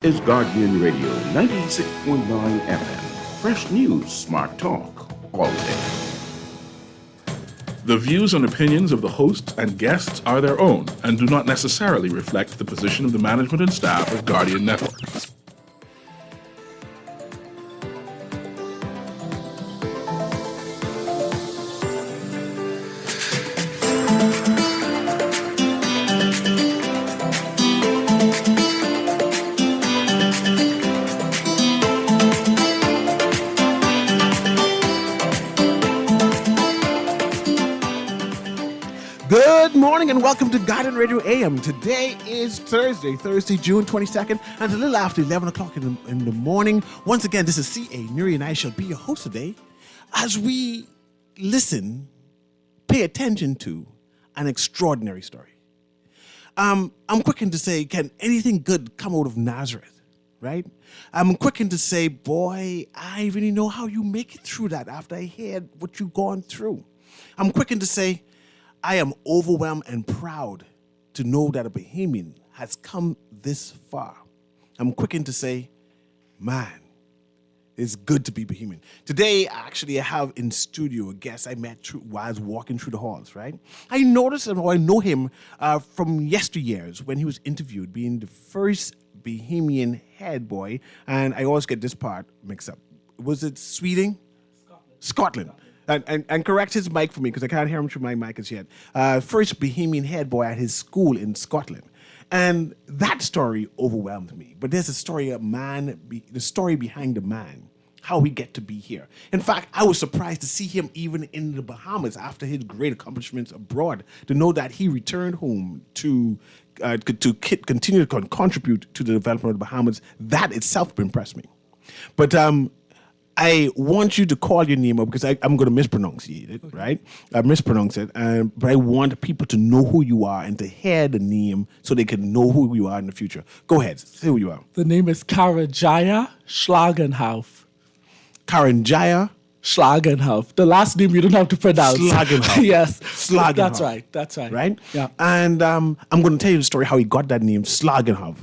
Is Guardian Radio 96.9 FM. Fresh news, smart talk, all day. The views and opinions of the hosts and guests are their own and do not necessarily reflect the position of the management and staff of Guardian Network. Good morning and welcome to Guardian Radio AM. Today is Thursday, June 22nd, and it's a little after 11 o'clock in the morning. Once again, this is C.A. Newry and I shall be your host today as we pay attention to an extraordinary story. I'm quickened to say, can anything good come out of Nazareth, right? I'm quickened to say, boy, I really know how you make it through that after I heard what you've gone through. I'm quickened to say, I am overwhelmed and proud to know that a Bahamian has come this far. I'm quickened to say, man, it's good to be Bahamian. Today, actually, I have in studio a guest I met while I was walking through the halls, right? I noticed him, or I know him from yesteryears when he was interviewed, being the first Bahamian head boy, and I always get this part mixed up. Was it Sweden? Scotland. And correct his mic for me because I can't hear him through my mic as yet. First Bahamian head boy at his school in Scotland. And that story overwhelmed me. But there's a story of the story behind the man, how we get to be here. In fact, I was surprised to see him even in the Bahamas after his great accomplishments abroad, to know that he returned home to continue to contribute to the development of the Bahamas. That itself impressed me. But I want you to call your name up because I'm going to mispronounce it, right? I mispronounce it, but I want people to know who you are and to hear the name so they can know who you are in the future. Go ahead, say who you are. The name is Karajaya Schlagenhoff. Karanjaya Schlagenhoff. The last name you don't have to pronounce. Schlagenhoff. Yes. Schlagenhoff. That's right. Right? Yeah. And I'm going to tell you the story how he got that name, Schlagenhoff.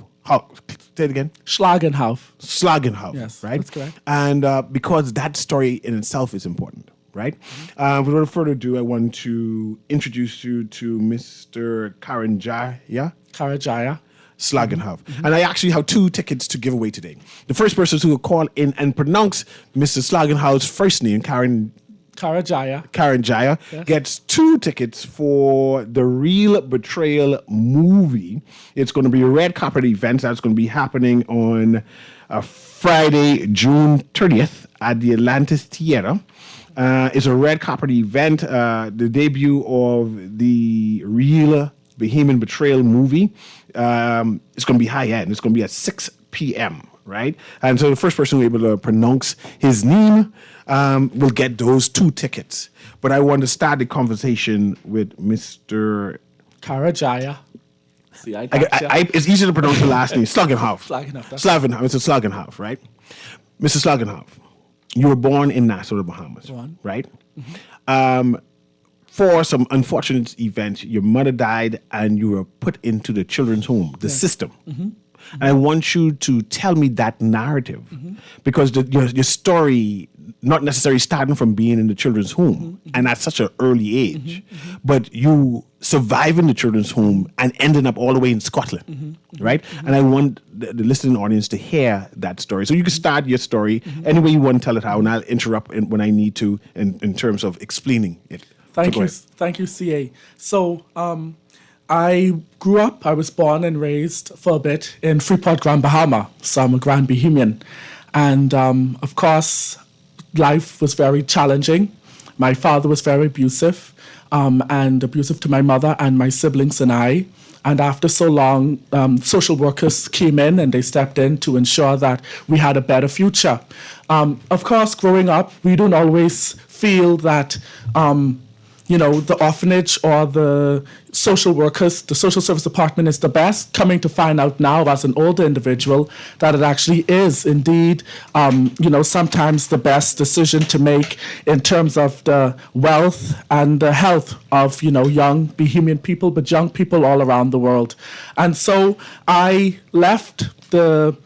Say it again. Schlagenhoff. Schlagenhoff. Yes, right? that's correct. And because that story in itself is important, right? Without further ado, I want to introduce you to Mr. Karanjaya Karajaya. Schlagenhoff. And I actually have 2 tickets to give away today. The first person who will call in and pronounce Mr. Schlagenhoff's first name, Karanjaya, Yes. gets 2 tickets for the Real Betrayal movie. It's going to be a red carpet event that's going to be happening on Friday, June 30th at the Atlantis Theater. It's a red carpet event, the debut of the Real Bahamian Betrayal movie. It's going to be high end. It's going to be at 6 p.m., right? And so the first person who is able to pronounce his name will get those 2 tickets. But I want to start the conversation with Mr. Karajaya. See, it's easier to pronounce the last name. Schlagenhoff. Schlagenhoff. It's a Schlagenhoff, right? Mr. Schlagenhoff, you were born in Nassau, the Bahamas, right? Mm-hmm. For some unfortunate event, your mother died and you were put into the children's home, the system. Mm-hmm. And I want you to tell me that narrative because your story, not necessarily starting from being in the children's home and at such an early age, but you surviving the children's home and ending up all the way in Scotland, right? And I want the listening audience to hear that story. So you can start your story any way you want to tell it how, and I'll interrupt when I need to in terms of explaining it. Thank you, CA. So, I was born and raised for a bit in Freeport, Grand Bahama. So I'm a Grand Bahamian. And of course, life was very challenging. My father was very abusive and abusive to my mother and my siblings and I. And after so long, social workers came in and they stepped in to ensure that we had a better future. Of course, growing up, we don't always feel that the orphanage or the social workers, the social service department is the best. Coming to find out now as an older individual that it actually is indeed, sometimes the best decision to make in terms of the wealth and the health of, young Bahamian people, but young people all around the world. And so I left the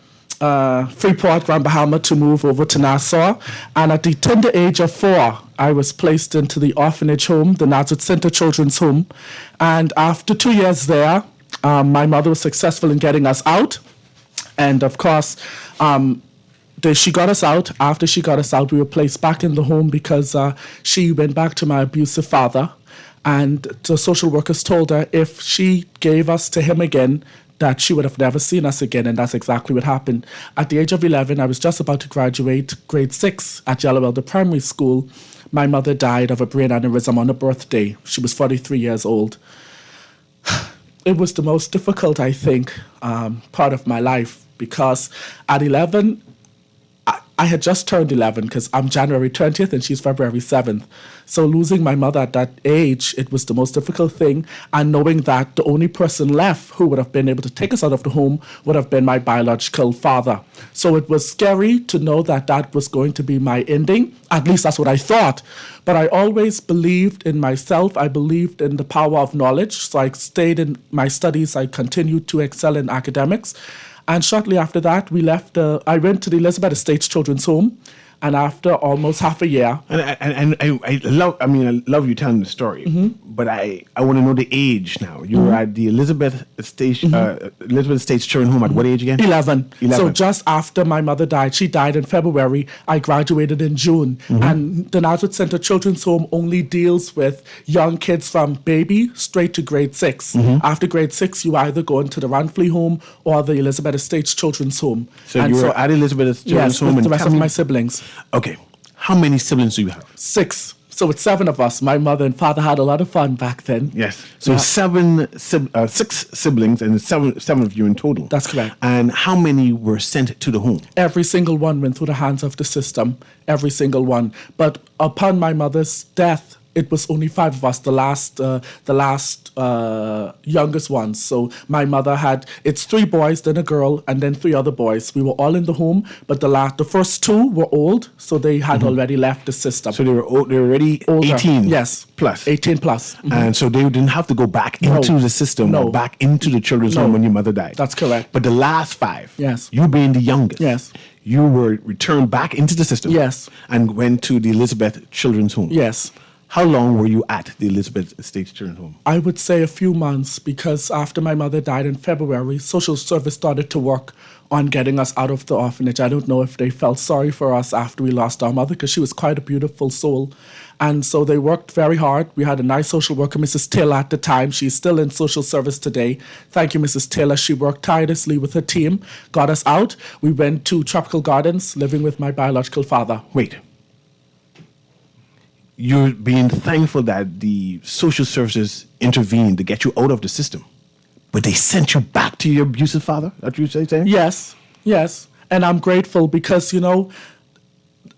Freeport, Grand Bahama, to move over to Nassau. And at the tender age of 4, I was placed into the orphanage home, the Nazareth Center Children's Home. And after 2 years there, my mother was successful in getting us out. And of course, she got us out. After she got us out, we were placed back in the home because she went back to my abusive father. And the social workers told her if she gave us to him again, that she would have never seen us again, and that's exactly what happened. At the age of 11, I was just about to graduate grade 6 at Yellow Elder Primary School. My mother died of a brain aneurysm on her birthday. She was 43 years old. It was the most difficult, I think, part of my life, because at 11, I had just turned 11 because I'm January 20th and she's February 7th. So losing my mother at that age, it was the most difficult thing. And knowing that the only person left who would have been able to take us out of the home would have been my biological father. So it was scary to know that that was going to be my ending. At least that's what I thought. But I always believed in myself. I believed in the power of knowledge. So I stayed in my studies. I continued to excel in academics. And shortly after that, we left. I went to the Elizabeth Estates Children's Home, and after almost half a year, And I love you telling the story, but I want to know the age now. You were at the Elizabeth Estates Children's Home at what age again? 11. 11. So just after my mother died, she died in February. I graduated in June, and the Nazareth Center Children's Home only deals with young kids from baby straight to grade 6. After grade 6, you either go into the Ranfley Home or the Elizabeth Estates Children's Home. So you were at Elizabeth Children's yes, Home, with and the rest tell of me- my siblings. Okay, how many siblings do you have? 6. So it's 7 of us. My mother and father had a lot of fun back then. Yes. So Yeah. 6 siblings and seven of you in total. That's correct. And how many were sent to the home? Every single one went through the hands of the system. Every single one. But upon my mother's death, it was only 5 of us, the last youngest ones. So my mother it's 3 boys, then a girl, and then 3 other boys. We were all in the home, but the first 2 were old, so they had already left the system. So they were already Older. 18 Yes. plus. 18 plus. And so they didn't have to go back into the system No. or back into the children's home when your mother died. That's correct. But the last 5, Yes. you being the youngest, Yes. you were returned back into the system. Yes. And went to the Elizabeth Children's Home. Yes. How long were you at the Elizabeth Estates Children's Home? I would say a few months, because after my mother died in February, social service started to work on getting us out of the orphanage. I don't know if they felt sorry for us after we lost our mother, because she was quite a beautiful soul. And so they worked very hard. We had a nice social worker, Mrs. Taylor, at the time. She's still in social service today. Thank you, Mrs. Taylor. She worked tirelessly with her team, got us out. We went to Tropical Gardens, living with my biological father. Wait. You're being thankful that the social services intervened to get you out of the system, but they sent you back to your abusive father? That's what you're saying? Yes, yes. And I'm grateful because,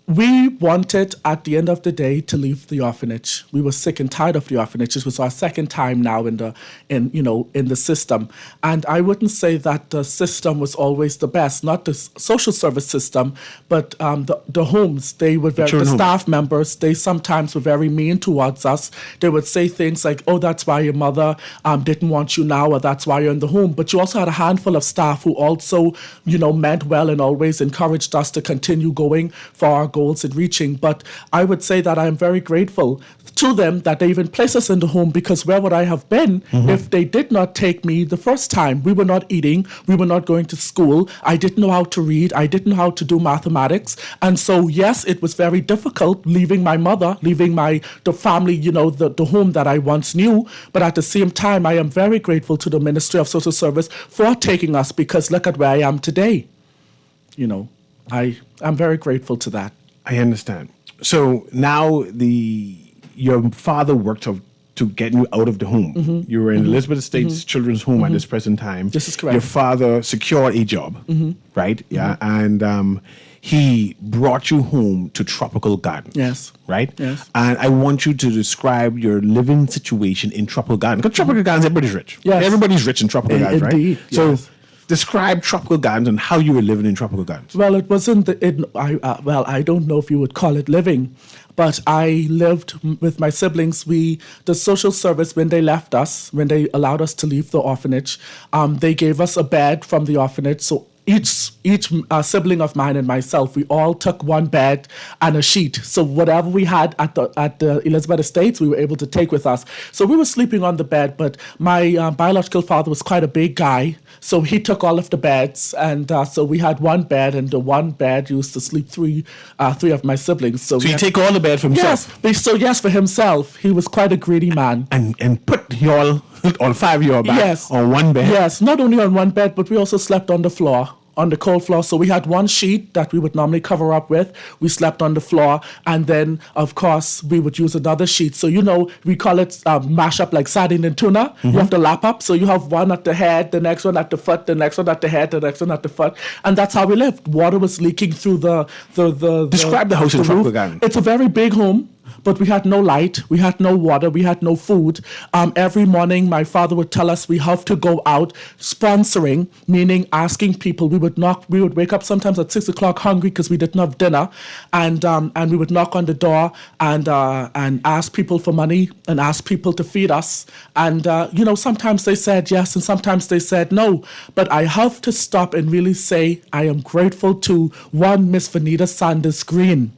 we wanted at the end of the day to leave the orphanage. We were sick and tired of the orphanage. This was our second time now in the system. And I wouldn't say that the system was always the best, not the social service system, but the homes. They were the children's staff members. They sometimes were very mean towards us. They would say things like, "Oh, that's why your mother didn't want you now, or that's why you're in the home." But you also had a handful of staff who also, meant well and always encouraged us to continue going for our goals and reaching. But I would say that I am very grateful to them that they even placed us in the home, because where would I have been if they did not take me the first time? We were not eating. We were not going to school. I didn't know how to read. I didn't know how to do mathematics. And so, yes, it was very difficult leaving my mother, leaving the family, the home that I once knew. But at the same time, I am very grateful to the Ministry of Social Service for taking us, because look at where I am today. I'm very grateful to that. I understand. So now your father worked to get you out of the home. You were in Elizabeth Estates Children's Home at this present time. This is correct. Your father secured a job, right? Yeah, and he brought you home to Tropical Gardens. Yes. Right? Yes. And I want you to describe your living situation in Tropical Gardens. Because Tropical Gardens, everybody's rich. Yes. Everybody's rich in Tropical Gardens, right? Indeed, So yes. describe Tropical Gardens and how you were living in Tropical Gardens. Well, it wasn't. I don't know if you would call it living, but I lived with my siblings. The social service, when they left us, when they allowed us to leave the orphanage, they gave us a bed from the orphanage. So each sibling of mine and myself, we all took one bed and a sheet. So whatever we had at the Elizabeth Estates, we were able to take with us. So we were sleeping on the bed, but my biological father was quite a big guy, so he took all of the beds, and so we had one bed, and the one bed used to sleep three of my siblings. So you take all the bed for himself? Yes, yes, for himself. He was quite a greedy man. And put y'all, all five of y'all back on one bed? Yes, not only on one bed, but we also slept on the floor, on the cold floor. So we had one sheet that we would normally cover up with. We slept on the floor, and then, of course, we would use another sheet. So, we call it mash up like sardine and tuna. You have to lap up. So you have one at the head, the next one at the foot, the next one at the head, the next one at the foot. And that's how we lived. Water was leaking through the Describe the house in Tropical Garden. It's a very big home. But we had no light, we had no water, we had no food. Every morning, my father would tell us we have to go out sponsoring, meaning asking people. We would wake up sometimes at 6 o'clock hungry because we didn't have dinner, and we would knock on the door and ask people for money and ask people to feed us. And sometimes they said yes, and sometimes they said no. But I have to stop and really say I am grateful to one Miss Vanita Sanders Green.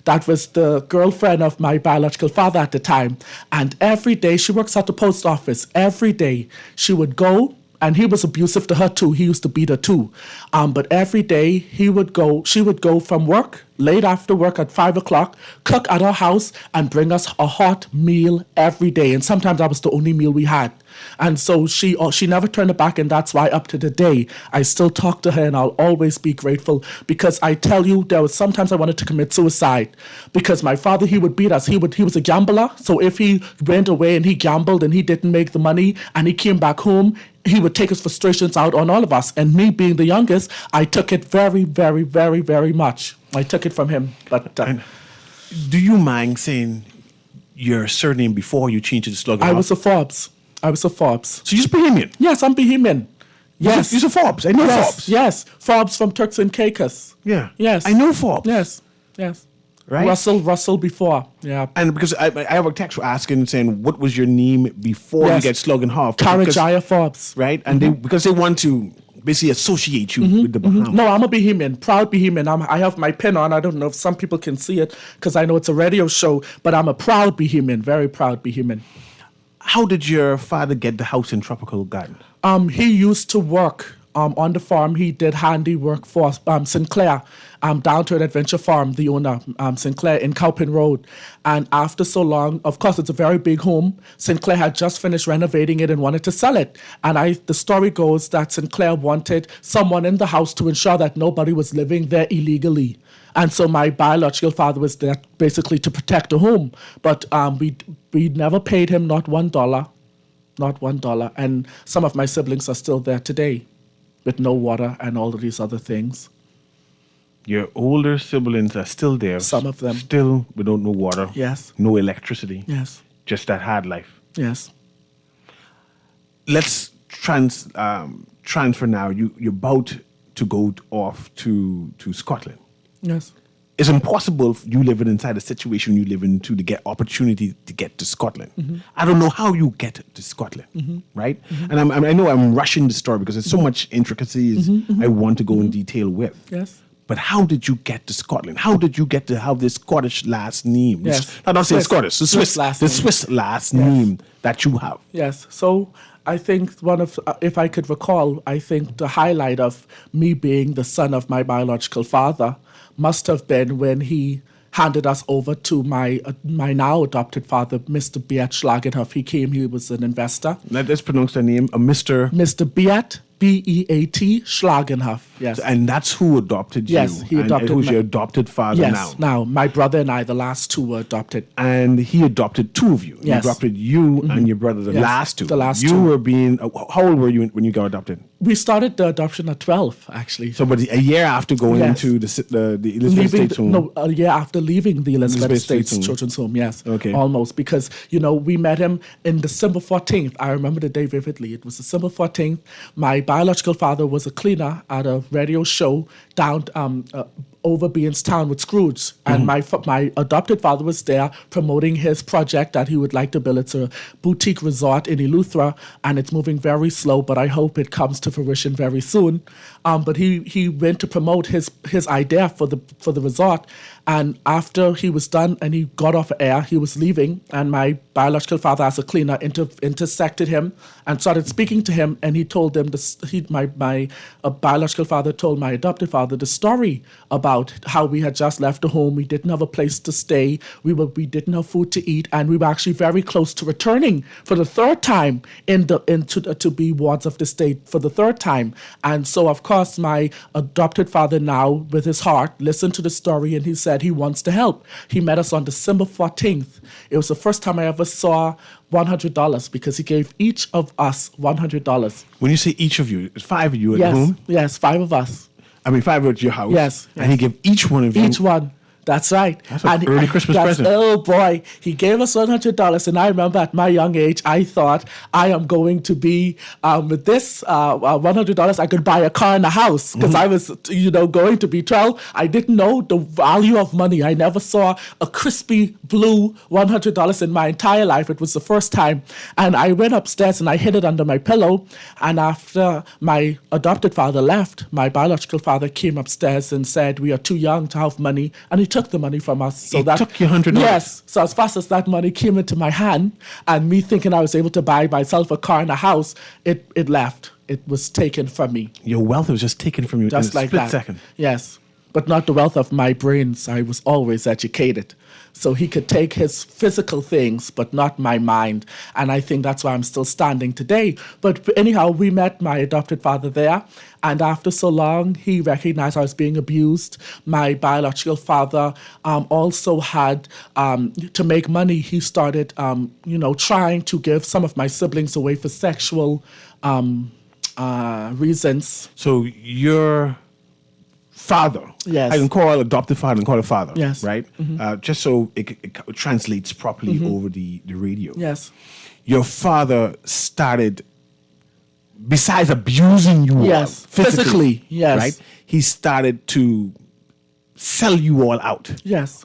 That was the girlfriend of my biological father at the time. And every day, she works at the post office. Every day, she would go, and he was abusive to her too. He used to beat her too. But every day, she would go from work, late after work at 5 o'clock, cook at her house, and bring us a hot meal every day. And sometimes that was the only meal we had. And so she never turned her back, and that's why up to the day I still talk to her, and I'll always be grateful, because I tell you, there was sometimes I wanted to commit suicide because my father, he would beat us. He was a gambler, so if he went away and he gambled and he didn't make the money and he came back home, he would take his frustrations out on all of us. And me being the youngest, I took it very, very, very, very much. I took it from him. But do you mind saying your surname before you changed it to Slugger? I was a Forbes. So you're Bahamian? Yes, I'm Bahamian. Yes. You're a Forbes. I know Forbes. Yes. Forbes from Turks and Caicos. Yeah. Yes. I know Forbes. Yes. Right? Russell before. Yeah. And because I have a text asking, saying, what was your name before you get slugged in half? Karajaya Forbes. Right? And because they want to basically associate you with the Bahamas. No, I'm a Bahamian, proud Bahamian. I have my pin on. I don't know if some people can see it because I know it's a radio show, but I'm a proud Bahamian, very proud Bahamian. How did your father get the house in Tropical Garden? He used to work on the farm. He did handiwork for Sinclair, down to an adventure farm, the owner, Sinclair, in Cowpin Road. And after so long, of course, it's a very big home. Sinclair had just finished renovating it and wanted to sell it. And the story goes that Sinclair wanted someone in the house to ensure that nobody was living there illegally. And so my biological father was there basically to protect the home. But we never paid him not $1. Not $1. And some of my siblings are still there today with no water and all of these other things. Your older siblings are still there. Some of them. Still without no water. Yes. No electricity. Yes. Just that hard life. Yes. Let's transfer now. You're about to go off to Scotland. Yes. It's impossible for you living inside a situation you live in to get opportunity to get to Scotland. Mm-hmm. I don't know how you get to Scotland, right? Mm-hmm. And I know I'm rushing the story because there's so much intricacies I want to go in detail with. Yes. But how did you get to Scotland? How did you get to have this Scottish last name? Yes. I'm not saying Scottish, the Swiss last name that you have. Yes. So I think if I could recall, I think the highlight of me being the son of my biological father must have been when he handed us over to my now adopted father, Mr. Beat Schlagenhoff. He came, he was an investor. Let's pronounce the name, Mr. Beat, B-E-A-T, Schlagenhoff. Yes. And that's who adopted you. Yes, he adopted who's your adopted father now. Yes, now my brother and I, the last two, were adopted. And he adopted two of you. Yes. He adopted you and your brother, the last two. The last you two. were being, how old were you when you got adopted? We started the adoption at 12, actually. So, but a year after going into the Elizabeth Estates home? No, a year after leaving the Elizabeth Estates Children's Home, yes. Okay. Almost, because, we met him in December 14th. I remember the day vividly. It was December 14th. My biological father was a cleaner at a radio show down over Beanstown with Scrooge. And my adopted father was there promoting his project that he would like to build. It's a boutique resort in Eleuthera, and it's moving very slow, but I hope it comes to fruition very soon. But he went to promote his idea for the resort, and after he was done and he got off air, he was leaving, and my biological father, as a cleaner, intersected him and started speaking to him, and he told him my biological father told my adopted father the story about how we had just left the home, we didn't have a place to stay, we didn't have food to eat, and we were actually very close to returning for the third time to be wards of the state for the third time. And so, of course, my adopted father now, with his heart, listened to the story, and he said he wants to help. He met us on December 14th. It was the first time I ever saw $100 because he gave each of us $100. When you say each of you, it's 5 of you at Yes, home? yes, 5 of us. I mean, 5 at your house? Yes, And he gave each one of you... Each one. That's right. That's an early Christmas present. Oh boy, he gave us $100, and I remember at my young age, I thought I am going to be with this $100. I could buy a car and a house because I was, going to be 12. I didn't know the value of money. I never saw a crispy blue $100 in my entire life. It was the first time, and I went upstairs and I hid it under my pillow. And after my adopted father left, my biological father came upstairs and said, "We are too young to have money," and he took the money from us. He took your $100? Yes. So as fast as that money came into my hand, and me thinking I was able to buy myself a car and a house, it left. It was taken from me. Your wealth was just taken from you Just in a like split that. second. Yes. But not the wealth of my brains. I was always educated. So he could take his physical things, but not my mind. And I think that's why I'm still standing today. But anyhow, we met my adopted father there. And after so long, he recognized I was being abused. My biological father also had, to make money, he started, trying to give some of my siblings away for sexual reasons. So your father, Yes. I can call adopted father and call it father, Yes. right? Just so it translates properly over the radio. Yes. Your father started, besides abusing you Yes. all, physically, Yes. right? He started to sell you all out. Yes.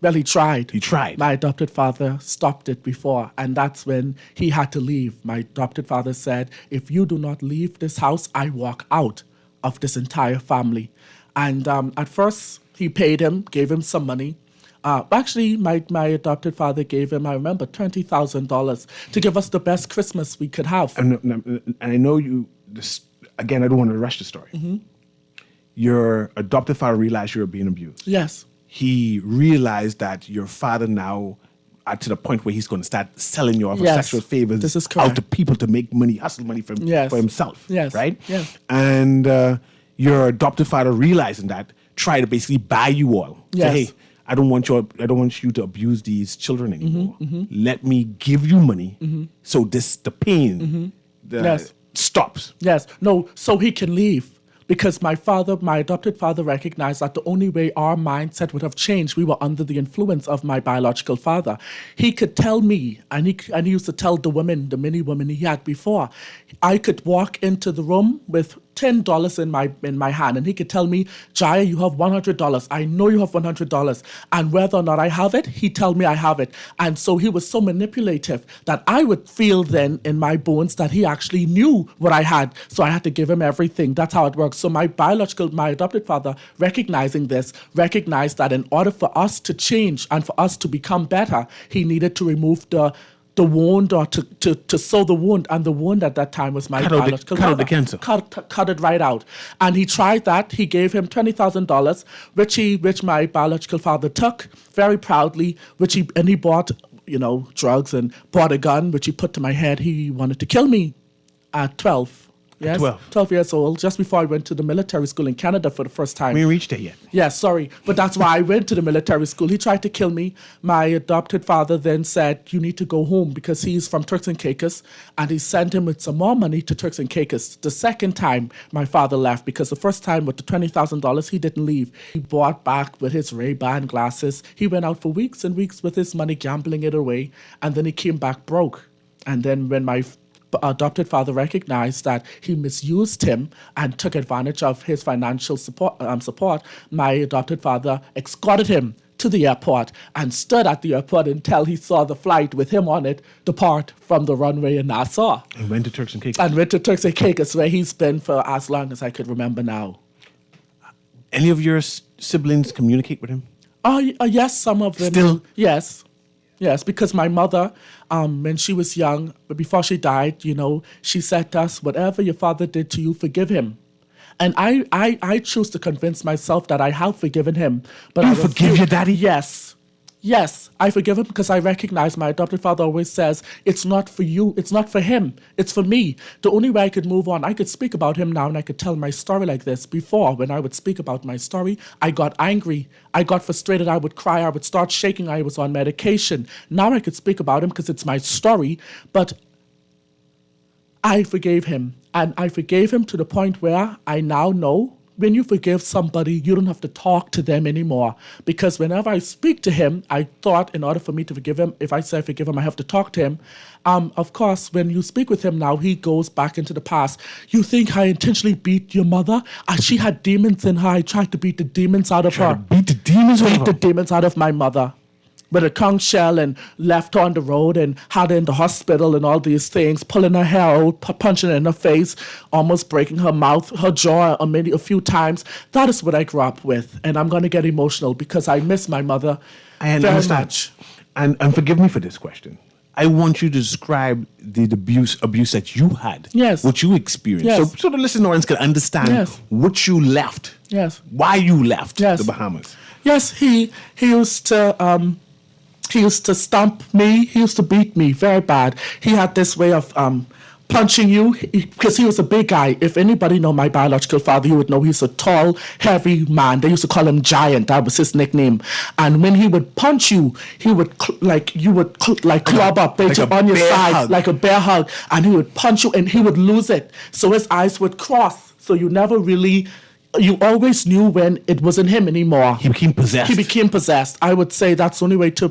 Well, he tried. He tried. My adopted father stopped it before, and that's when he had to leave. My adopted father said, "If you do not leave this house, I walk out of this entire family." And at first, he paid him, gave him some money. Actually, my adopted father gave him, I remember, $20,000 to give us the best Christmas we could have. And I know you, again, I don't want to rush the story. Your adopted father realized you were being abused. Yes. He realized that your father now are to the point where he's going to start selling you off for Yes, sexual favors this is out correct. to people to make money, hustle money for himself. Yes, Right? yes. And your adopted father realizing that tried to basically buy you all. Yes. Say, hey, I don't want you to abuse these children anymore. Let me give you money so the pain Yes. stops. Yes. No, so he can leave. Because my adopted father recognized that the only way our mindset would have changed, we were under the influence of my biological father. He could tell me, and he used to tell the many women he had before, I could walk into the room with $10 in my hand, and he could tell me, "Jaya, you have $100. I know you have $100." And whether or not I have it, he'd tell me I have it. And so he was so manipulative that I would feel then in my bones that he actually knew what I had. So I had to give him everything. That's how it works. So my adopted father, recognizing this, recognized that in order for us to change and for us to become better, he needed to remove the wound, or to sew the wound, and the wound at that time was my biological cut out the father. cancer. Cut it right out. And he tried that. He gave him $20,000, which my biological father took very proudly, and he bought, drugs, and bought a gun, which he put to my head. He wanted to kill me at 12. Yes, 12 years old, just before I went to the military school in Canada for the first time. We ain't reached there yet. Yeah, sorry. But that's why I went to the military school. He tried to kill me. My adopted father then said, "You need to go home," because he's from Turks and Caicos. And he sent him with some more money to Turks and Caicos. The second time, my father left, because the first time with the $20,000, he didn't leave. He bought back with his Ray-Ban glasses. He went out for weeks and weeks with his money, gambling it away. And then he came back broke. And then when my adopted father recognized that he misused him and took advantage of his financial support, my adopted father escorted him to the airport and stood at the airport until he saw the flight with him on it depart from the runway in Nassau. And went to Turks and Caicos. And went to Turks and Caicos, where he's been for as long as I could remember now. Any of your siblings communicate with him? Yes, some of them. Still? Yes. Yes, because my mother, when she was young, but before she died, she said to us, whatever your father did to you, forgive him. And I choose to convince myself that I have forgiven him. But You forgive your daddy? Yes. Yes, I forgive him because I recognize my adopted father always says, it's not for you, it's not for him, it's for me. The only way I could move on, I could speak about him now and I could tell my story like this. Before, when I would speak about my story, I got angry, I got frustrated, I would cry, I would start shaking, I was on medication. Now I could speak about him because it's my story, but I forgave him. And I forgave him to the point where I now know when you forgive somebody, you don't have to talk to them anymore. Because whenever I speak to him, I thought in order for me to forgive him, if I say I forgive him, I have to talk to him. Of course, when you speak with him now, he goes back into the past. You think I intentionally beat your mother? She had demons in her. I tried to beat the demons out of her. Beat the demons out of her? Beat the demons out of my mother. With a conch shell and left her on the road and had her in the hospital and all these things, pulling her hair out, punching her in her face, almost breaking her mouth, her jaw a few times. That is what I grew up with. And I'm going to get emotional because I miss my mother very much. And forgive me for this question. I want you to describe the abuse that you had. Yes. What you experienced. Yes. So the listeners can understand Yes. what you left. Yes. Why you left Yes. the Bahamas. Yes, he used to stomp me. He used to beat me very bad. He had this way of punching you because he was a big guy. If anybody know my biological father, you would know he's a tall, heavy man. They used to call him Giant. That was his nickname. And when he would punch you, he would club up, they jump on your side like a bear hug, and he would punch you and he would lose it. So his eyes would cross. So you always knew when it wasn't him anymore. He became possessed. He became possessed. I would say that's the only way to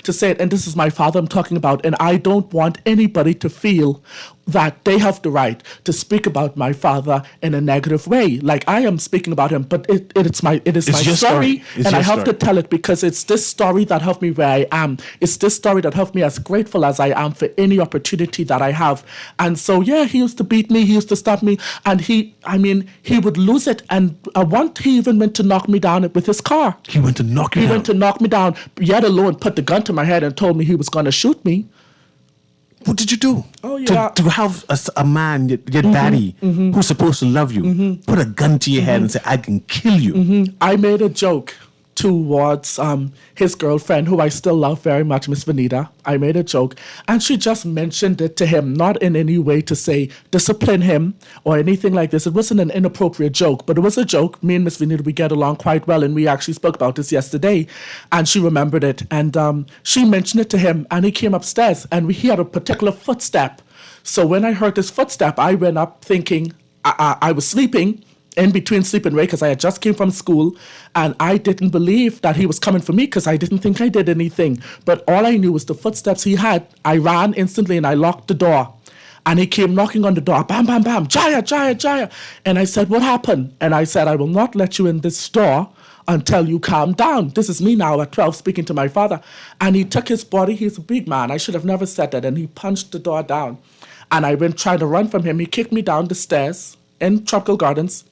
say it. And this is my father I'm talking about. And I don't want anybody to feel that they have the right to speak about my father in a negative way. Like I am speaking about him, but it is my story. And I have to tell it because it's this story that helped me where I am. It's this story that helped me as grateful as I am for any opportunity that I have. And so, yeah, he used to beat me. He used to stop me. And he would lose it. And once he even went to knock me down with his car. He went to knock you down? He went to knock me down, yet alone put the gun to my head and told me he was going to shoot me. What did you do? Oh, yeah. To have a man, your daddy, who's supposed to love you, put a gun to your head and say, I can kill you. I made a joke towards his girlfriend, who I still love very much, Miss Vanita. I made a joke, and she just mentioned it to him, not in any way to say discipline him or anything like this. It wasn't an inappropriate joke, but it was a joke. Me and Miss Vanita, we get along quite well, and we actually spoke about this yesterday, and she remembered it, and she mentioned it to him, and he came upstairs, and he had a particular footstep. So when I heard this footstep, I went up thinking I was sleeping, in between sleep and wake, because I had just came from school, and I didn't believe that he was coming for me because I didn't think I did anything. But all I knew was the footsteps he had. I ran instantly and I locked the door. And he came knocking on the door, bam, bam, bam, Jaya, Jaya, Jaya. And I said, what happened? And I said, I will not let you in this store until you calm down. This is me now at 12 speaking to my father. And he took his body. He's a big man. I should have never said that. And he punched the door down. And I went trying to run from him. He kicked me down the stairs in Tropical Gardens,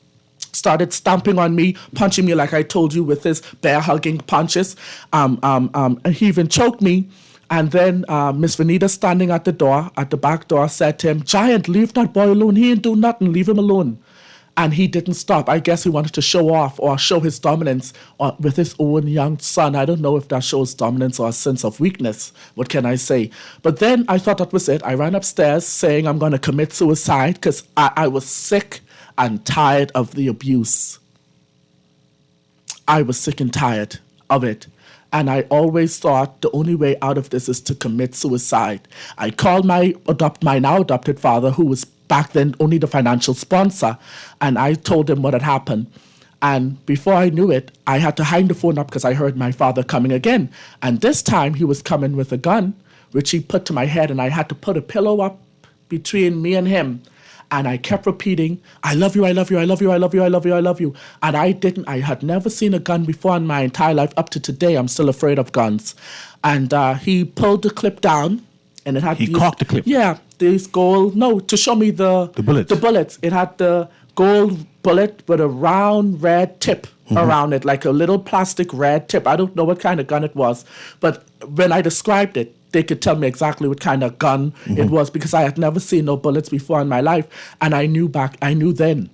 started stomping on me, punching me like I told you with his bear-hugging punches. And he even choked me. And then Miss Vanita, standing at the back door, said to him, Giant, leave that boy alone. He ain't do nothing. Leave him alone. And he didn't stop. I guess he wanted to show off or show his dominance with his own young son. I don't know if that shows dominance or a sense of weakness. What can I say? But then I thought that was it. I ran upstairs saying I'm going to commit suicide because I was sick and tired of the abuse. I was sick and tired of it. And I always thought the only way out of this is to commit suicide. I called my now adopted father, who was back then only the financial sponsor, and I told him what had happened. And before I knew it, I had to hang the phone up because I heard my father coming again. And this time he was coming with a gun, which he put to my head, and I had to put a pillow up between me and him. And I kept repeating, I love you, I love you, I love you, I love you, I love you, I love you. And I had never seen a gun before in my entire life. Up to today, I'm still afraid of guns. And he pulled the clip down, and it had He cocked the clip? Yeah, these gold, no, to show me the bullets. The bullets. It had the gold bullet with a round red tip around it, like a little plastic red tip. I don't know what kind of gun it was, but when I described it, they could tell me exactly what kind of gun it was, because I had never seen no bullets before in my life. And I knew then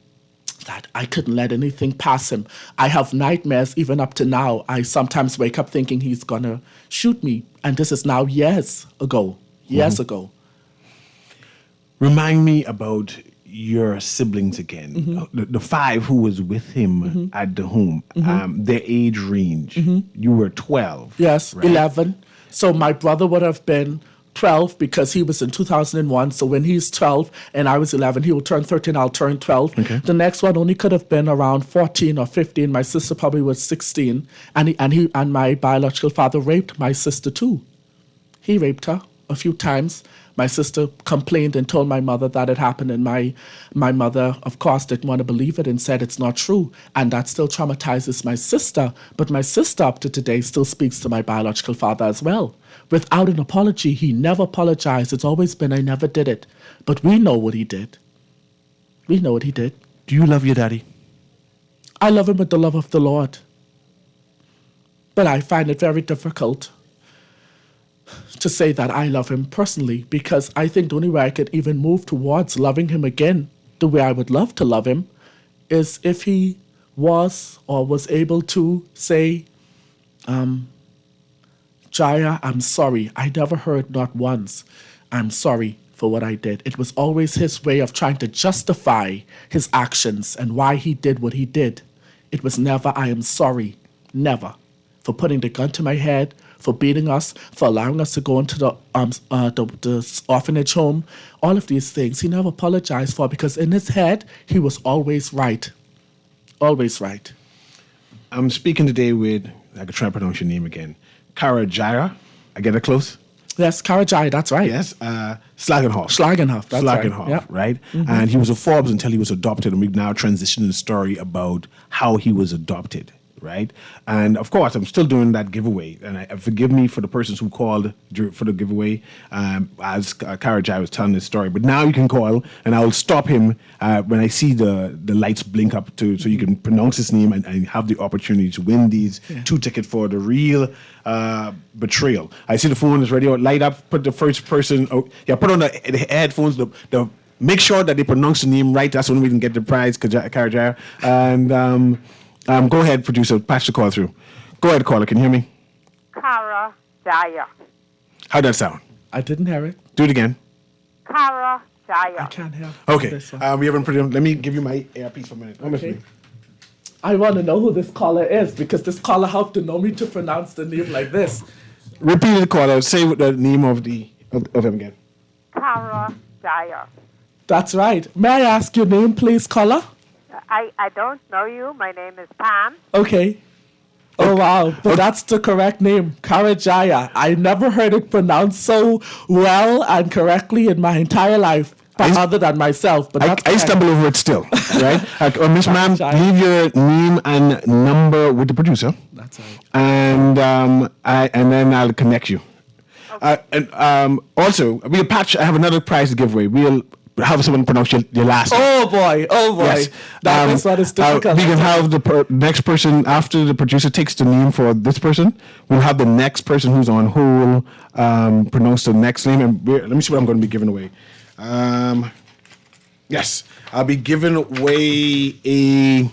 that I couldn't let anything pass him. I have nightmares even up to now. I sometimes wake up thinking he's gonna shoot me. And this is now years ago. Remind me about your siblings again. The five who was with him at the home, their age range. You were 12. Yes, right? 11. So my brother would have been 12 because he was in 2001. So when he's 12 and I was 11, he will turn 13, I'll turn 12. Okay. The next one only could have been around 14 or 15. My sister probably was 16. And my biological father raped my sister too. He raped her a few times. My sister complained and told my mother that it happened, and my mother, of course, didn't want to believe it and said it's not true. And that still traumatizes my sister. But my sister, up to today, still speaks to my biological father as well. Without an apology, he never apologized. It's always been, I never did it. But we know what he did. We know what he did. Do you love your daddy? I love him with the love of the Lord. But I find it very difficult to say that I love him personally, because I think the only way I could even move towards loving him again the way I would love to love him is if he was able to say, Jaya, I'm sorry. I never heard not once, I'm sorry for what I did. It was always his way of trying to justify his actions and why he did what he did. It was never, I am sorry. Never. For putting the gun to my head, for beating us, for allowing us to go into the orphanage home, all of these things he never apologized for, because in his head, he was always right. Always right. I'm speaking today with, I could try to pronounce your name again, Kara Jira. I get it close? Yes, Karajai, that's right. Yes, Slagenhoff. Slagenhoff, that's right. Slagenhoff, Yep. right? And he was a Forbes until he was adopted, and we've now transitioned the story about how he was adopted, right? And of course, I'm still doing that giveaway, and forgive me for the persons who called for the giveaway as Karajai was telling this story. But now you can call, and I will stop him when I see the lights blink up so you can pronounce his name and have the opportunity to win these 2 tickets for the real betrayal. I see the phone is ready. Light up. Put the first person. Oh, yeah. Put on the headphones. The make sure that they pronounce the name right. That's when we can get the prize, Karajai. And go ahead, producer. Patch the call through. Go ahead, caller. Can you hear me? Kara Jaya. How'd that sound? I didn't hear it. Do it again. Kara Jaya. I can't hear Okay. this one. We haven't put it. Let me give you my earpiece for a minute. Okay. I want to know who this caller is, because this caller helped to know me to pronounce the name like this. Repeat the caller. Say the name of him again. Kara Jaya. That's right. May I ask your name, please, caller? I don't know you. My name is Pam. Okay. Oh, wow. But that's the correct name, Karajaya. I never heard it pronounced so well and correctly in my entire life, other than myself. But that's I stumble over it still, right? Miss Ma'am, leave your name and number with the producer. That's right. And then I'll connect you. Okay. And also, I have another prize to give away. We'll have someone pronounce your last name. Oh boy. Yes. That's what is difficult. We can have the next person, after the producer takes the name for this person, we'll have the next person who's on who will pronounce the next name. And let me see what I'm going to be giving away. Yes, I'll be giving away a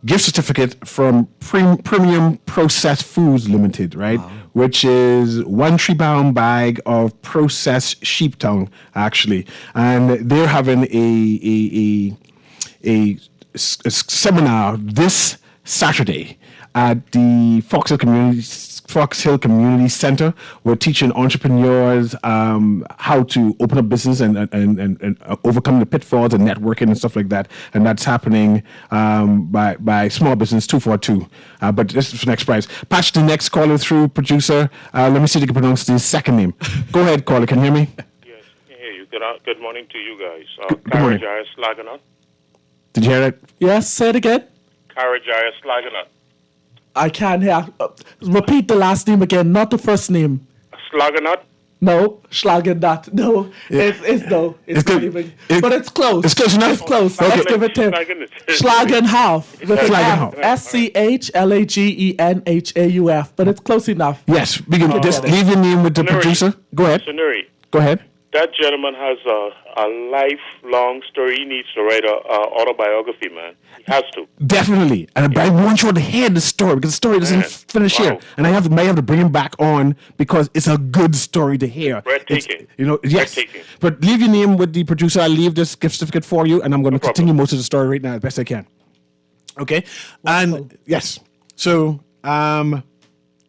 gift certificate from Premium Processed Foods Limited, right? Wow. Which is 1 tree-bound bag of processed sheep tongue, actually. And they're having a seminar this Saturday at the Fox Hill Community Center. We're teaching entrepreneurs how to open a business and overcome the pitfalls and networking and stuff like that. And that's happening by Small Business 242. But this is the next prize. Patch the next caller through, producer. Let me see if you can pronounce the second name. Go ahead, caller. Can you hear me? Yes, I can hear you. Good morning to you guys. Good morning. Carriage Slaganut. Did you hear that? Yes, say it again. Carriage Slaganut. I can't hear. Repeat the last name again, not the first name. Slaganut? No, Schlagendat. No, it's no. It's good. not even. But it's close. It's close enough? It's close. Okay. Let's give it to Schlagenhauf. With an Schlagenhauf. F. Schlagenhauf. But it's close enough. Yes. We can just get it. leave your name with the Newry. producer. Go ahead. So, Newry, Go ahead. that gentleman has a lifelong story. He needs to write a autobiography, man. He has to. Definitely. And I want you to hear the story because the story doesn't Man. finish here. Wow. And I may have to bring him back on because it's a good story to hear. Breathtaking. Yes. Breathtaking. But leave your name with the producer. I'll leave this gift certificate for you and I'm going to continue most of the story right now as best I can. Okay? Wonderful. And yes. So,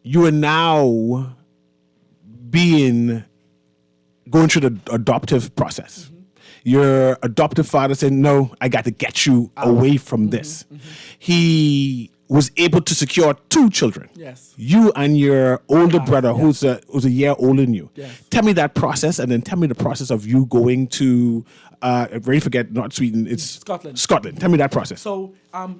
you are now going through the adoptive process. Mm-hmm. Your adoptive father said, no, I got to get you away from this. He was able to secure 2 children. Yes. You and your older brother, who's a year older than you. Yes. Tell me that process, and then tell me the process of you going to, ready forget, not Sweden, it's Scotland. Scotland. Tell me that process. So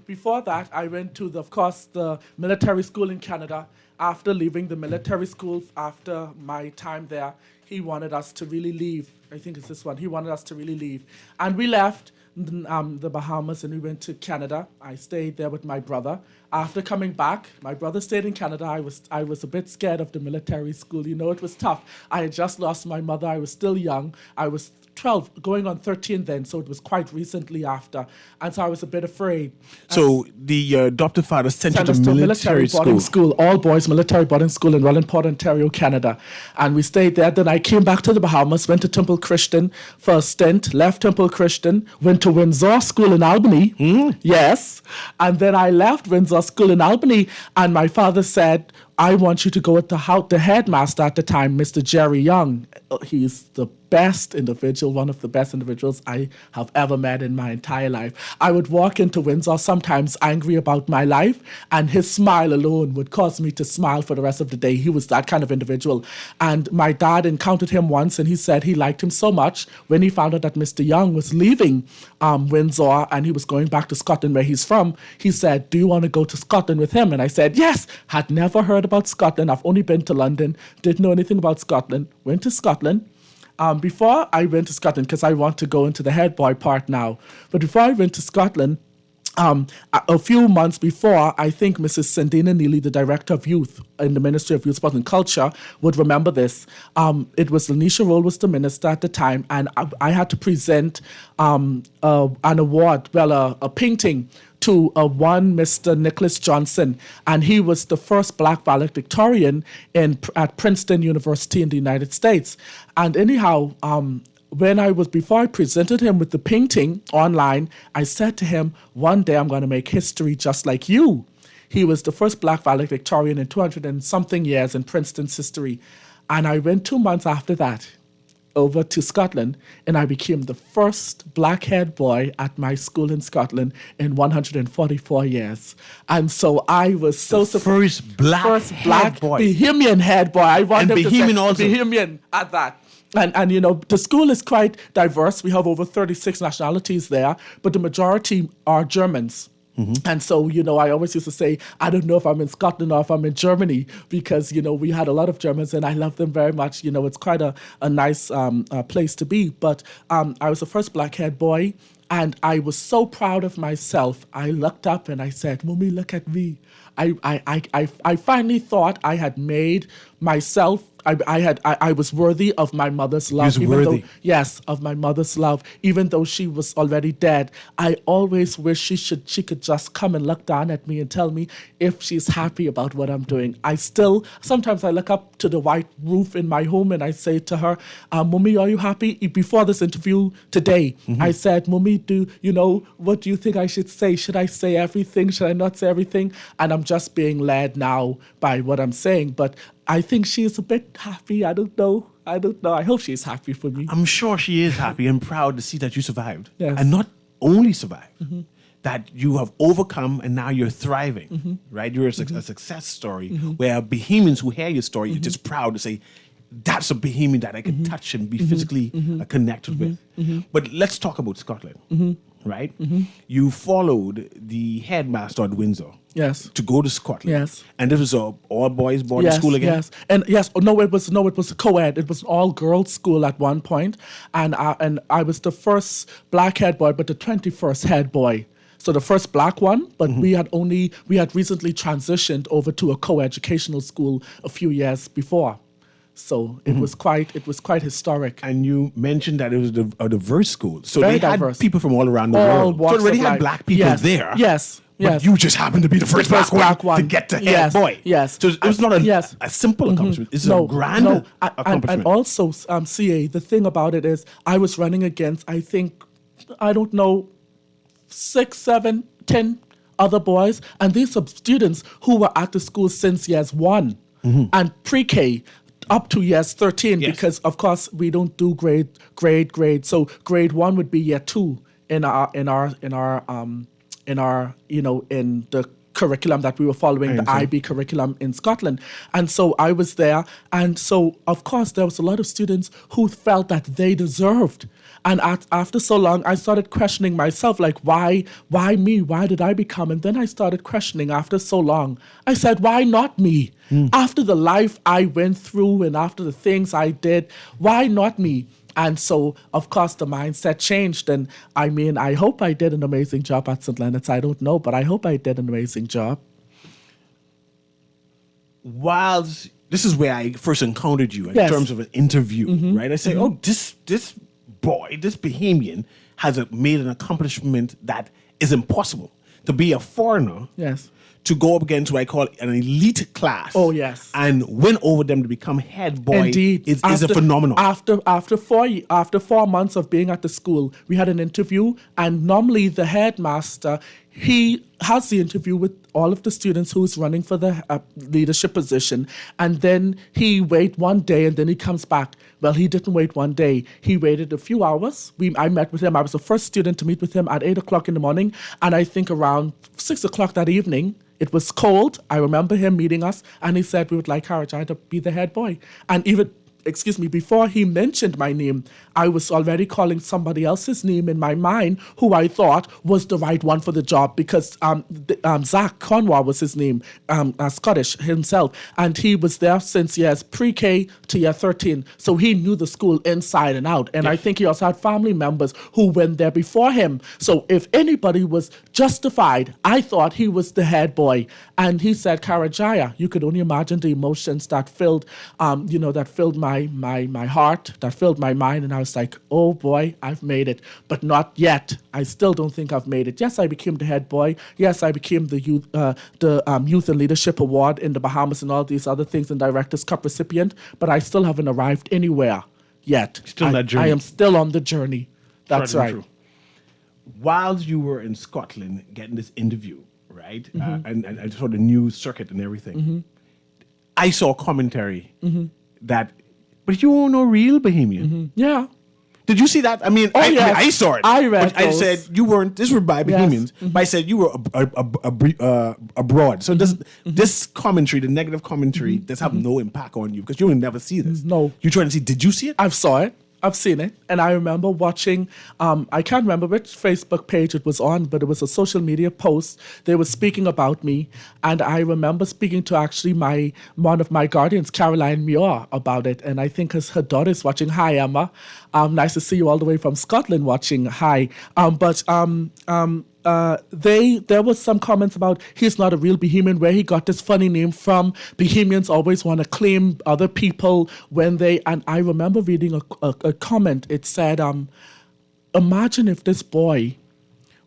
before that, I went to, of course, the military school in Canada. After leaving the military school, after my time there, he wanted us to really leave. I think it's this one. He wanted us to really leave. And we left the Bahamas and we went to Canada. I stayed there with my brother. After coming back, my brother stayed in Canada. I was a bit scared of the military school. You know, it was tough. I had just lost my mother. I was still young. I was 12, going on 13 then, so it was quite recently after. And so I was a bit afraid. So the adoptive father sent you Sent us to to a military boarding school. school, all boys military boarding school in Wellingport, Ontario, Canada. And we stayed there. Then I came back to the Bahamas, went to Temple Christian for a stint, left Temple Christian, went to Windsor School in Albany. Yes. And then I left Windsor School in Albany, and my father said, I want you to go with the headmaster at the time, Mr. Jerry Young. He's the best individual, one of the best individuals I have ever met in my entire life. I would walk into Windsor sometimes angry about my life, and his smile alone would cause me to smile for the rest of the day. He was that kind of individual. And my dad encountered him once, and he said he liked him so much when he found out that Mr. Young was leaving Windsor and he was going back to Scotland where he's from. He said, do you want to go to Scotland with him? And I said, yes. Had never heard about Scotland. I've only been to London, didn't know anything about Scotland. Went to Scotland. Before I went to Scotland, because I want to go into the head boy part now, but before I went to Scotland, a few months before, I think Mrs. Sandina Neely, the Director of Youth in the Ministry of Youth, Sport and Culture, would remember this. It was Lanisha Roll was the minister at the time, and I had to present an award, a painting to one Mr. Nicholas Johnson, and he was the first black valedictorian at Princeton University in the United States. And anyhow, before I presented him with the painting online, I said to him, one day I'm going to make history just like you. He was the first black valedictorian in 200 and something years in Princeton's history. And I went 2 months after that over to Scotland, and I became the first black head boy at my school in Scotland in 144 years. And so I was so surprised. First black head boy. Bohemian head boy. I want And him to say Bohemian also. Bohemian at that. And you know, the school is quite diverse. We have over 36 nationalities there, but the majority are Germans. And so, you know, I always used to say, I don't know if I'm in Scotland or if I'm in Germany, because, you know, we had a lot of Germans and I love them very much. You know, it's quite a nice place to be. But I was the first black head boy, and I was so proud of myself. I looked up and I said, Mummy, look at me. I finally thought I had made myself, I was worthy of my mother's love. You was worthy. Yes, of my mother's love, even though she was already dead. I always wish she could just come and look down at me and tell me if she's happy about what I'm doing. Sometimes I look up to the white roof in my home and I say to her, Mummy, are you happy? Before this interview today, I said, Mummy, what do you think I should say? Should I say everything? Should I not say everything? And I'm just being led now by what I'm saying, but I think she is a bit happy. I don't know. I hope she's happy for me. I'm sure she is happy and proud to see that you survived. Yes. And not only survived, that you have overcome and now you're thriving, right? You're a success story where Bohemians who hear your story, you're just proud to say, that's a Bahamian that I can touch and be physically connected with. But let's talk about Scotland, right? You followed the headmaster at Windsor. Yes. To go to Scotland. Yes. And this was a all boys boarding school again. Yes, and yes, it was co-ed. It was an all girls school at one point, and I was the first black head boy, but the 21st head boy. So the first black one, but we had recently transitioned over to a co-educational school a few years before. So it was quite historic. And you mentioned that it was a diverse school. So Very they had diverse. people from all around the All world. So walks they already of had life. black people Yes. there. Yes. But Yes. you just happened to be the first black one to get to head boy. Yes. So it was not a simple accomplishment. It's a grand accomplishment. And also, CA, the thing about it is I was running against, I don't know, 6, 7, 10 other boys. And these are students who were at the school since years 1 and pre-K up to years 13 Yes. because, of course, we don't do grade. So grade 1 would be year 2 in the curriculum that we were following, the IB curriculum in Scotland. And so I was there. And so, of course, there was a lot of students who felt that they deserved. And after so long, I started questioning myself, like, why me? Why did I become? And then I started questioning after so long. I said, why not me? After the life I went through and after the things I did, why not me? And so, of course, the mindset changed. And I mean, I hope I did an amazing job at St. Leonard's. I don't know, but I hope I did an amazing job. Whilst this is where I first encountered you in Yes. terms of an interview, right? I say, oh, this boy, this Bahamian has made an accomplishment that is impossible. To be a foreigner, Yes. to go up against what I call an elite class. Oh, yes. And win over them to become head boy Indeed. is a phenomenon. After 4 months of being at the school, we had an interview, and normally the headmaster, he has the interview with all of the students who's running for the leadership position, and then he wait one day and then he comes back. Well, he didn't wait one day. He waited a few hours. I met with him. I was the first student to meet with him at 8 o'clock in the morning, and I think around 6 o'clock that evening, it was cold. I remember him meeting us, and he said we would like Harajai to be the head boy. And even, before he mentioned my name, I was already calling somebody else's name in my mind who I thought was the right one for the job because Zach Conwar was his name, Scottish himself, and he was there since years pre-K to year 13, so he knew the school inside and out. And I think he also had family members who went there before him. So if anybody was justified, I thought he was the head boy. And he said, Karajaya, you could only imagine the emotions that filled, that filled my heart, that filled my mind. And I was like, oh boy, I've made it, but not yet. I still don't think I've made it. Yes, I became the head boy. Yes, I became the Youth and Leadership Award in the Bahamas and all these other things and Director's Cup recipient, but I still haven't arrived anywhere yet. Still on that journey. I am still on the journey. That's right. True. While you were in Scotland getting this interview, right, and I saw the news circuit and everything, I saw commentary that, but you were no real Bahamian. Yeah. Did you see that? I mean, I saw it. I read but I those. said you weren't. This were by Bahamians. But I said you were abroad. So this commentary, the negative commentary, does have no impact on you because you will never see this. No. You're trying to see. Did you see it? I've saw it. I've seen it. And I remember watching, I can't remember which Facebook page it was on, but it was a social media post. They were speaking about me. And I remember speaking to actually one of my guardians, Caroline Muir, about it. And I think her daughter's watching. Hi, Emma. Nice to see you all the way from Scotland watching. Hi. There was some comments about he's not a real Bahamian, where he got this funny name from. Bahamians always want to claim other people and I remember reading a comment. It said, imagine if this boy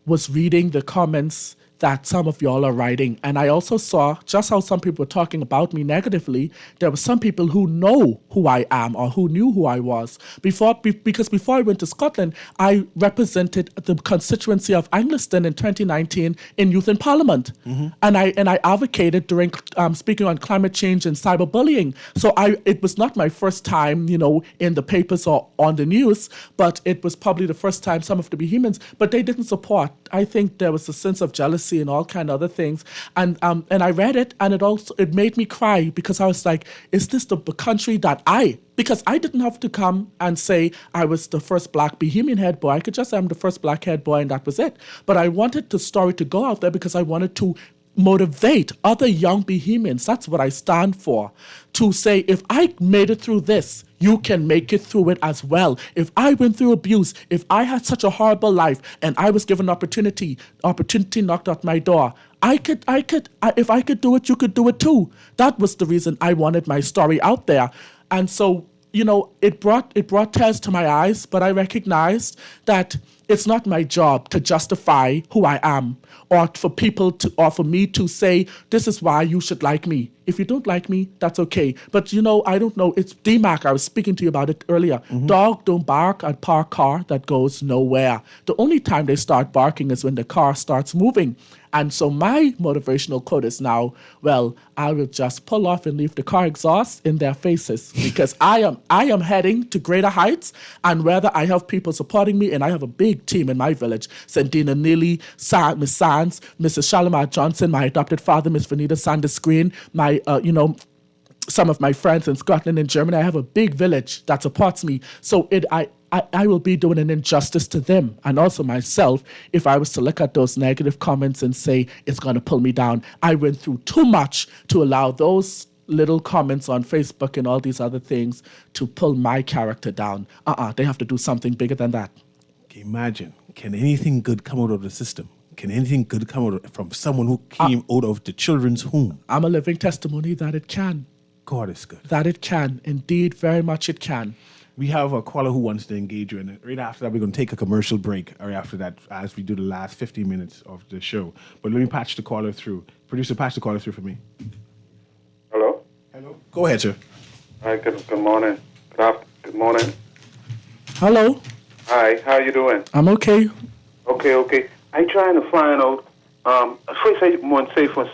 was reading the comments that some of y'all are writing. And I also saw just how some people were talking about me negatively. There were some people who know who I am or who knew who I was. Because before I went to Scotland, I represented the constituency of Angliston in 2019 in Youth in Parliament. And I advocated during speaking on climate change and cyberbullying. So it was not my first time, in the papers or on the news, but it was probably the first time some of the Bahamians, but they didn't support. I think there was a sense of jealousy pregnancy and all kind of other things. And I read it, and it made me cry, because I was like, is this the country that because I didn't have to come and say I was the first black Bohemian head boy. I could just say I'm the first black head boy, and that was it. But I wanted the story to go out there because I wanted to motivate other young Bohemians. That's what I stand for. To say, if I made it through this, you can make it through it as well. If I went through abuse, if I had such a horrible life and I was given opportunity knocked at my door, if I could do it, you could do it too. That was the reason I wanted my story out there. And so, it brought tears to my eyes, but I recognized that it's not my job to justify who I am, or for me to say, this is why you should like me. If you don't like me, that's okay. But I don't know. It's DMAC. I was speaking to you about it earlier. Mm-hmm. Dog don't bark at parked car that goes nowhere. The only time they start barking is when the car starts moving. And so my motivational quote is now, well, I will just pull off and leave the car exhaust in their faces, because I am heading to greater heights. And whether I have people supporting me, and I have a big team in my village, Sandina Neely, Miss Sands, Mrs. Shalimar Johnson, my adopted father, Miss Vanita Sanders Green, my, some of my friends in Scotland and Germany. I have a big village that supports me. So I will be doing an injustice to them and also myself if I was to look at those negative comments and say it's going to pull me down. I went through too much to allow those little comments on Facebook and all these other things to pull my character down. They have to do something bigger than that. Okay, imagine, can anything good come out of the system? Can anything good come out from someone who came out of the children's home? I'm a living testimony that it can. God is good. That it can. Indeed, very much it can. We have a caller who wants to engage you, and right after that, we're going to take a commercial break. Right after that, as we do the last 15 minutes of the show. But let me patch the caller through. Producer, patch the caller through for me. Hello? Hello. Go ahead, sir. Hi, good morning. Good morning. Hello. Hi, how you doing? I'm okay. Okay. I'm trying to find out, first I want to say for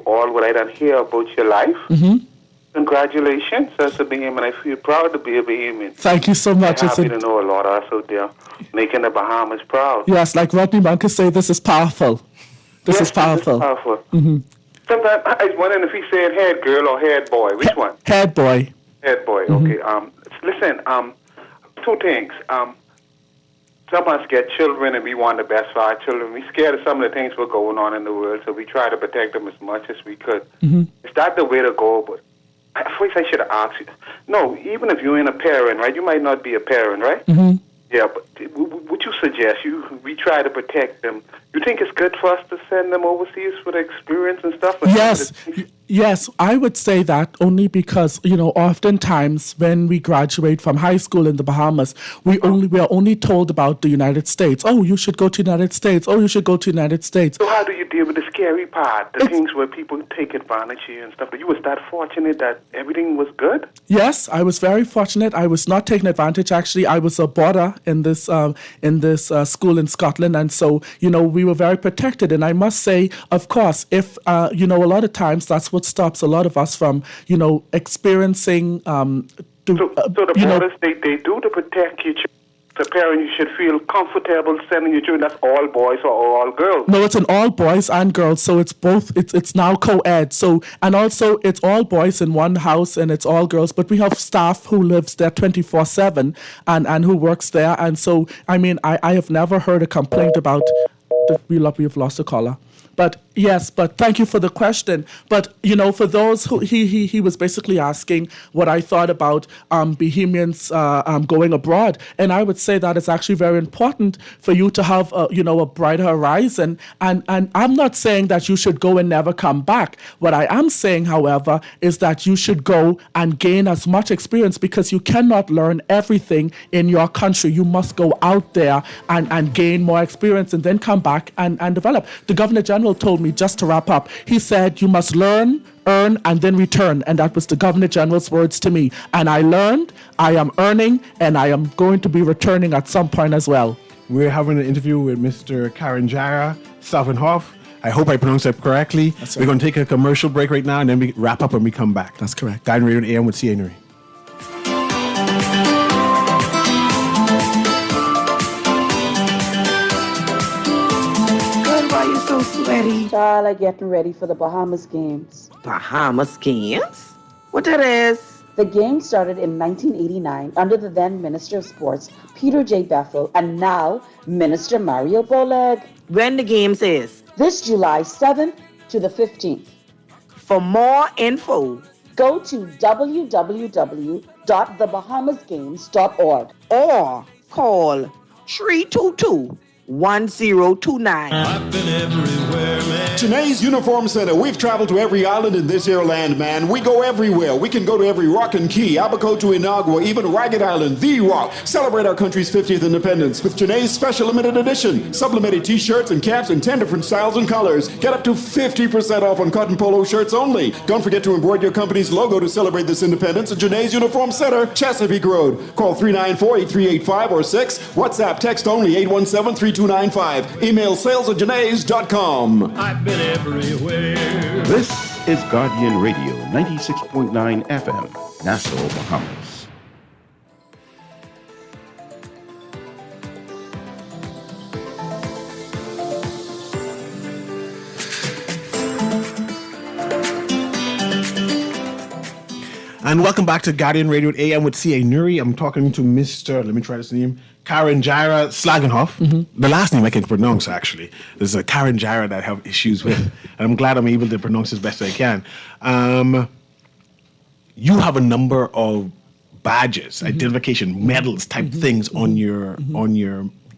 all what I done hear about your life. Mm-hmm. Congratulations as a Bahamian. I feel proud to be a Bahamian. Thank you so much. I'm happy to know a lot of us out there making the Bahamas proud. Yes, like Rodney Mann could say, this is powerful. This is powerful. This is powerful. Mm-hmm. Sometimes I was wondering if he said head girl or head boy. Which one? Head boy. Head boy, okay. Listen, two things. Some of us get children and we want the best for our children. We're scared of some of the things that are going on in the world, so we try to protect them as much as we could. Mm-hmm. Is that the way to go? But first I should have asked you. No, even if you ain't a parent, right? You might not be a parent, right? Mm-hmm. Yeah, but would you suggest we try to protect them? You think it's good for us to send them overseas for the experience and stuff? Yes, I would say that only because, oftentimes when we graduate from high school in the Bahamas, we are only told about the United States. Oh, you should go to the United States. Oh, you should go to the United States. So how do you deal with the scary part, the things where people take advantage of you and stuff? You was that fortunate that everything was good? Yes, I was very fortunate. I was not taken advantage. Actually, I was a boarder in this school in Scotland, and so we were very protected. And I must say, of course, if a lot of times that's what stops a lot of us from experiencing. So the borders they do to protect you. The parent, you should feel comfortable sending your children. That's all boys or all girls. No, it's an all boys and girls. So it's both. It's now co-ed. So and also it's all boys in one house and it's all girls. But we have staff who lives there 24/7 and who works there. And so I have never heard a complaint about that. We've lost a caller. But yes, but thank you for the question. But for those who he was basically asking what I thought about Bohemians going abroad, and I would say that it's actually very important for you to have a brighter horizon. And I'm not saying that you should go and never come back. What I am saying, however, is that you should go and gain as much experience because you cannot learn everything in your country. You must go out there and gain more experience and then come back and develop. The Governor General told me, just to wrap up, he said, you must learn, earn, and then return. And that was the Governor General's words to me. And I learned, I am earning, and I am going to be returning at some point as well. We're having an interview with Mr. Karanjara Salvenhoff. I hope I pronounced that correctly. Right. We're going to take a commercial break right now, and then we wrap up when we come back. That's correct. Guiding Radio AM with CA Newry. Why you so sweet? ready? Child, I getting ready for the Bahamas Games. Bahamas Games? What that is? The Games started in 1989 under the then Minister of Sports, Peter J. Bethel, and now Minister Mario Boleg. When the games is? This July 7th to the 15th. For more info, go to www.thebahamasgames.org or call 322-1029. I've been everywhere, man. Janae's Uniform Center. We've traveled to every island in this here land, man. We go everywhere. We can go to every rock and key, Abaco to Inagua, even Ragged Island, The Rock. Celebrate our country's 50th independence with Janae's special limited edition. Sublimated t-shirts and caps in 10 different styles and colors. Get up to 50% off on cotton polo shirts only. Don't forget to embroider your company's logo to celebrate this independence at Janae's Uniform Center, Chesapeake Road. Call 394-8385 or 6. WhatsApp text only 817-3295. Email sales@janaes.com. I've been everywhere. This is Guardian Radio 96.9 FM, Nassau, Bahamas. And welcome back to Guardian Radio at AM with C.A. Newry. I'm talking to Mr. Let me try this name. Karen Jaira Slagenhoff. The last name I can pronounce, actually. There's a Karen Jaira that I have issues with. And I'm glad I'm able to pronounce as best I can. You have a number of badges, identification, medals type things on your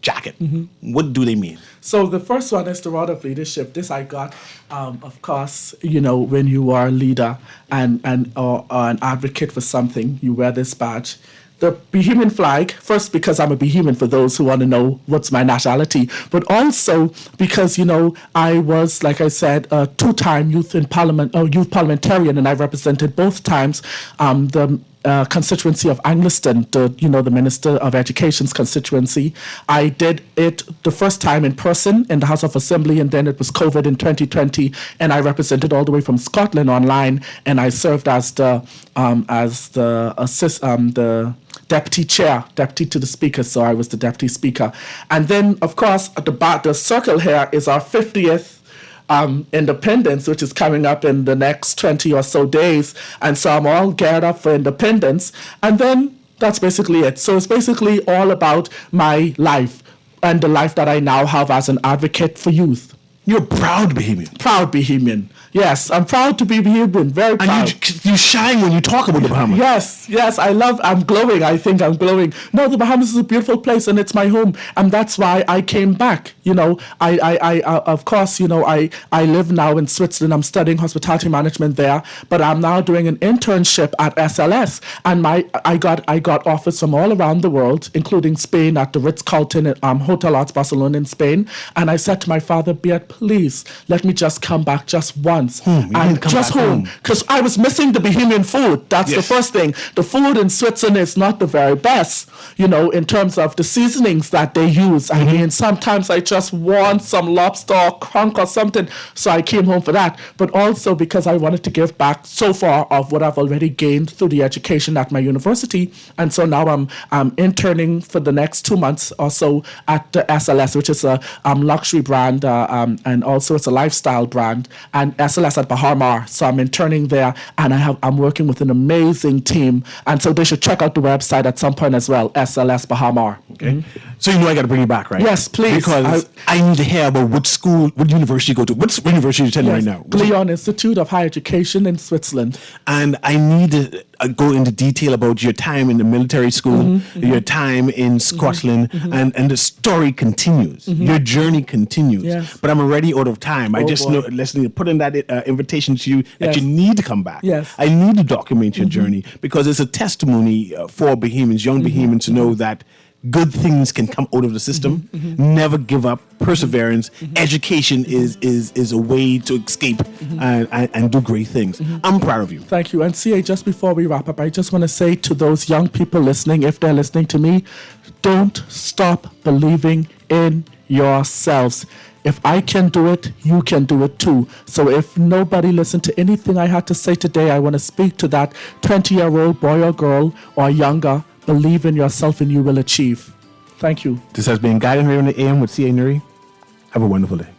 jacket. What do they mean? So the first one is the Rod of Leadership. This I got, of course, you know, when you are a leader and or an advocate for something, you wear this badge. The Bohemian flag, first because I'm a Bohemian for those who want to know what's my nationality, but also because, you know, I was, like I said, a two-time youth parliamentarian, and I represented both times the constituency of Angliston, the Minister of Education's constituency. I did it the first time in person in the House of Assembly, and then it was COVID in 2020, and I represented all the way from Scotland online, and I served as the deputy chair, deputy to the speaker, so I was the deputy speaker. And then, of course, at the circle here is our 50th independence, which is coming up in the next 20 or so days. And so I'm all geared up for independence. And then that's basically it. So it's basically all about my life and the life that I now have as an advocate for youth. You're a proud Bohemian. Proud Bohemian. Yes, I'm proud to be Bohemian. Very proud. And you shine when you talk about the Bahamas. Yes, I'm glowing. I think I'm glowing. No, the Bahamas is a beautiful place and it's my home. And that's why I came back. You know, I of course, you know, I live now in Switzerland. I'm studying hospitality management there, but I'm now doing an internship at SLS. And I got offers from all around the world, including Spain at the Ritz-Carlton Hotel Arts Barcelona in Spain. And I said to my father, Beat, please let me just come back just once. And just home. Because I was missing the Bohemian food. That's the first thing. The food in Switzerland is not the very best, you know, in terms of the seasonings that they use. I mean, sometimes I just want some lobster or crunk or something. So I came home for that. But also because I wanted to give back so far of what I've already gained through the education at my university. And so now I'm interning for the next 2 months or so at the SLS, which is a luxury brand, and also it's a lifestyle brand. And SLS at Bahamar, so I'm interning there, and I'm working with an amazing team, and so they should check out the website at some point as well, SLS Bahamar. Okay, so you know I got to bring you back, right? Yes, please. Because I need to hear about what school, what university you go to. What university are you attending right now? Leon Institute of Higher Education in Switzerland. And I need to go into detail about your time in the military school, your time in Scotland, and the story continues. Your journey continues. Yes. But I'm already out of time. I just know, listening, put in that invitation to you that you need to come back. Yes. I need to document your journey because it's a testimony for Bohemians, young Bohemians, to know that good things can come out of the system. Never give up. Perseverance. Education is a way to escape and do great things. I'm proud of you. Thank you. And CA, just before we wrap up, I just want to say to those young people listening, if they're listening to me, don't stop believing in yourselves. If I can do it, you can do it too. So if nobody listened to anything I had to say today, I want to speak to that 20-year-old boy or girl or younger. Believe in yourself and you will achieve. Thank you. This has been Guiding Radio on the AM with C.A. Newry. Have a wonderful day.